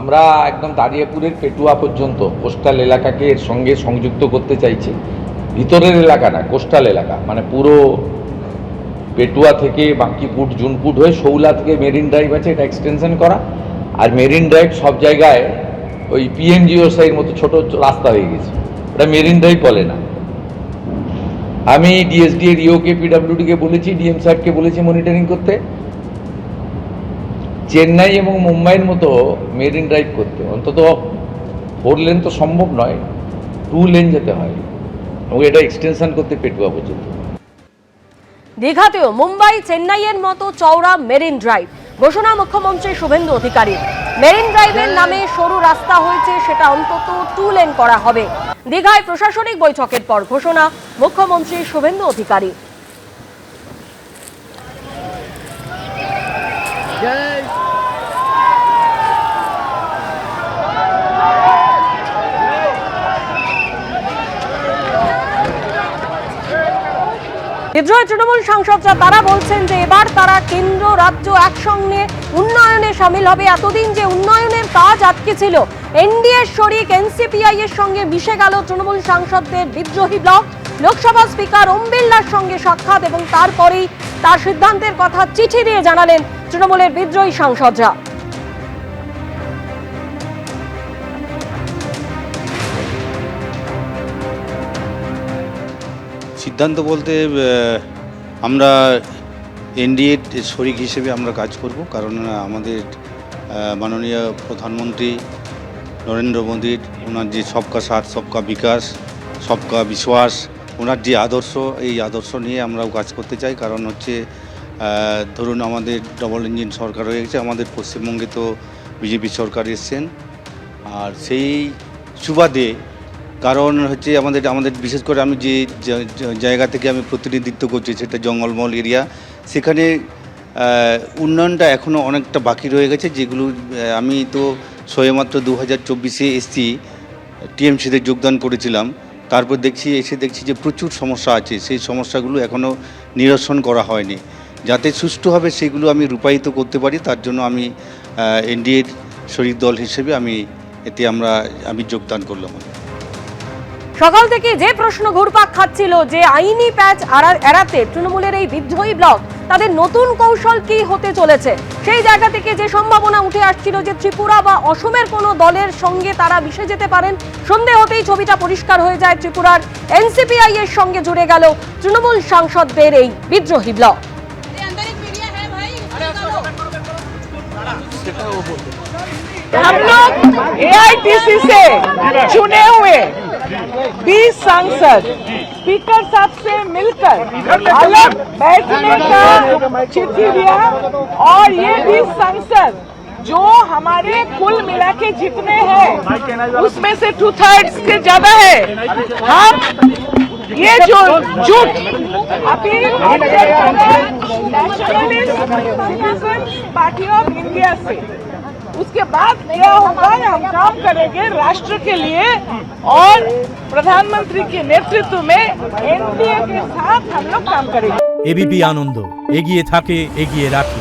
আমরা একদম দাঁড়িয়াপুরের পেটুয়া পর্যন্ত কোস্টাল এলাকাকে এর সঙ্গে সংযুক্ত করতে চাইছি। ভিতরের এলাকা না, কোস্টাল এলাকা, মানে পুরো পেটুয়া থেকে বাঙ্কিপুট জুনপুট হয়ে শৌলা থেকে মেরিন ড্রাইভ আছে, এটা এক্সটেনশন করা। আর মেরিন ড্রাইভ সব জায়গায় ওই পিএনজিও সাইড মতো ছোট রাস্তা হয়ে গেছে, ওটা মেরিন ড্রাইভ বলে না। আমি ডিএসডি এর ইওকে পিডব্লিউডিকে বলেছি, ডিএম সাহেবকে বলেছি মনিটরিং করতে, চেন্নাই এবং মুম্বাইয়ের মতো মেরিন ড্রাইভ করতে। অন্তত 4 লেন তো সম্ভব নয়, 2 লেন যেতে হয় এবং এটা এক্সটেনশন করতে পেটুয়া পর্যন্ত। দীঘাতেও মুম্বাই চেন্নাইয়ের মতো চওড়া মেরিন ড্রাইভ ঘোষণা মুখ্যমন্ত্রী শুভেন্দু অধিকারী। মেরিন ড্রাইভের নামে সরু রাস্তা হয়েছে, সেটা অন্তত 2 লেন করা হবে। দীঘায় প্রশাসনিক বৈঠকের পর ঘোষণা মুখ্যমন্ত্রী শুভেন্দু অধিকারী। বিদ্রোহী তৃণমূল সাংসদরা তারা বলছেন যে এবার তারা কেন্দ্র রাজ্য একসঙ্গে উন্নয়নে সামিল হবে। এতদিন যে উন্নয়নের কাজ আটকে ছিল, এনডিএর শরিক এনসিপিআই এর সঙ্গে মিশে গেল তৃণমূল সাংসদদের বিদ্রোহী ব্লক। লোকসভা স্পিকার ওম বিড়লার সঙ্গে সাক্ষাৎ এবং তারপরেই তার সিদ্ধান্তের কথা চিঠি দিয়ে জানালেন তৃণমূলের বিদ্রোহী সাংসদরা। সিদ্ধান্ত বলতে আমরা এনডিএ শরিক হিসেবে আমরা কাজ করব, কারণ আমাদের মাননীয় প্রধানমন্ত্রী নরেন্দ্র মোদীর ওনার যে সবকা সাথ সবকা বিকাশ সবকা বিশ্বাস, ওনার যে আদর্শ, এই আদর্শ নিয়ে আমরাও কাজ করতে চাই। কারণ হচ্ছে ধরুন আমাদের ডবল ইঞ্জিন সরকার হয়ে গেছে, আমাদের পশ্চিমবঙ্গে তো বিজেপি সরকার এসছেন, আর সেই সুবাদে কারণ হচ্ছে আমাদের বিশেষ করে আমি যে জায়গা থেকে আমি প্রতিনিধিত্ব করছি সেটা জঙ্গলমহল এরিয়া, সেখানে উন্নয়নটা এখনও অনেকটা বাকি রয়ে গেছে, যেগুলো আমি তো সবেমাত্র 2024-এ এসছি, টিএমসিতে যোগদান করেছিলাম। তারপর এসে দেখছি যে প্রচুর সমস্যা আছে, সেই সমস্যাগুলো এখনও নিরসন করা হয়নি। যাতে সুষ্ঠুভাবে সেগুলো আমি রূপায়িত করতে পারি, তার জন্য আমি এনডিএর শরিক দল হিসেবে আমি যোগদান করলাম। সকাল থেকে যে প্রশ্ন ঘুরপাক খাচ্ছিল যে আইনি প্যাচ এড়াতে তৃণমূলের এই বিদ্রোহী ব্লক তাদের নতুন কৌশল কি হতে চলেছে, সেই জায়গা থেকে যে সম্ভাবনা উঠে আসছিল যে ত্রিপুরা বা অসমের কোনো দলের সঙ্গে তারা মিশে যেতে পারেন, সন্দেহ হতেই ছবিটা পরিষ্কার হয়ে যায়। ত্রিপুরার এনসিপিআই এর সঙ্গে জুড়ে গেল তৃণমূল সাংসদদের এই বিদ্রোহী ব্লক। हम लोग एआईटीसी से चुने हुए 20 सांसद स्पीकर साहब से मिलकर अलग बैठने का चिट्ठी दिया, और ये 20 सांसद जो हमारे कुल मिला के जितने हैं उसमें से 2/3 से ज्यादा है। हम ये जो जुट appeal nationalist party of India से, उसके बाद क्या होगा, हम काम करेंगे राष्ट्र के लिए और प्रधानमंत्री के नेतृत्व में एनडीए के साथ हम लोग काम करेंगे। एबीपी आनंद एगिए थाके एगिए राखे।